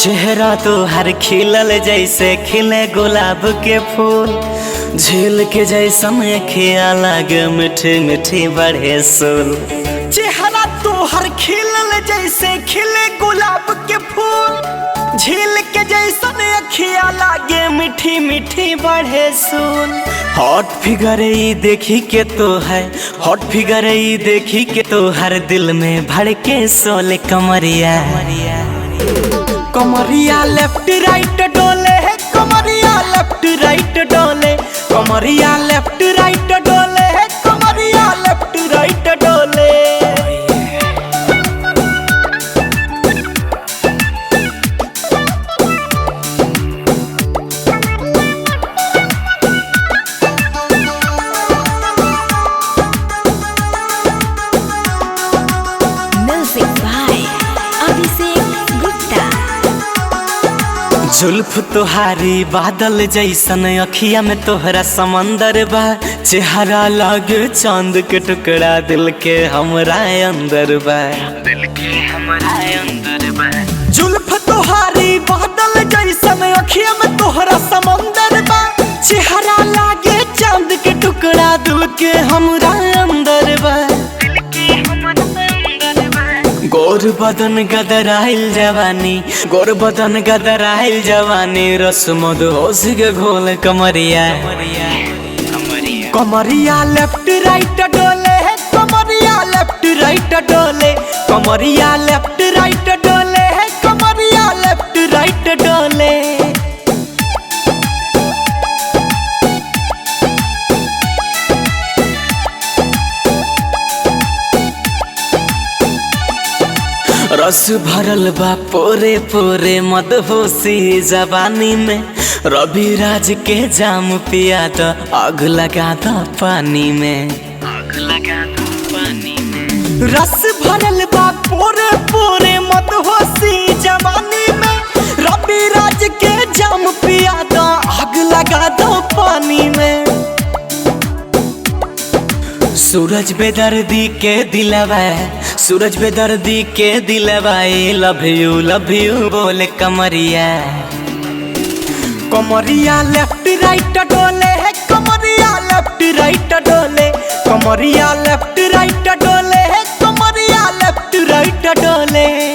चेहरा तो हर खिलल जैसे खिले गुलाब के फूल, झील के जैसा में खिया लागे मीठी मीठी बढ़े सुल। चेहरा तो हर खिलल जैसे खिले गुलाब के फूल, झील के जैसा में खिया लागे मीठी मीठी बढ़े सुल। हॉट फिगर ई देखी के तो है, हॉट फिगर ई देखी के तो हर दिल में भड़के सोले कमरिया। कमरिया लेफ्ट राइट डोले है, कमरिया लेफ्ट राइट डोले, कमरिया लेफ्ट राइट डोले है, कमरिया लेफ्ट राइट डोले। जुल्फ तोहारी बादल जैसन, अखिया में तोहरा समंदर बा। चेहरा लागे चांद के टुकड़ा, दिल के हमरा अंदर बा, दिल के हमरा अंदर बा। जुल्फ तोहारी बादल जैसन, अखिया में तोहरा समंदर बा। चेहरा लागे चांद के टुकड़ा, दिल के हमरा अंदर बा। गोर बदन गदराइल जवानी, गोर बदन गदराइल जवानी, रस मदहोश के घोल कमरिया। कमरिया लेफ्ट राइट डोले है, कमरिया लेफ्ट राइट डोले, कमरिया लेफ्ट राइट डोले है, कमरिया लेफ्ट राइट डोले। रस भरल बा पोरे पोरे मदहोशी जवानी में, रवि राज के जाम पिया तो आग लगा दो पानी में, आग लगा दो पानी में। रस भरल बा पोरे पोरे मदहोशी जवानी में, रवि राज के जाम पिया तो आग लगा दो पानी में। सूरज बेदर्दी के दिलवा, सूरज बेदर्दी के दिलवा, लव यू बोले कमरिया। कमरिया लेफ्ट राइट डोले है, कमरिया लेफ्ट राइट डोले, कमरिया लेफ्ट राइट डोले है, कमरिया लेफ्ट राइट डोले।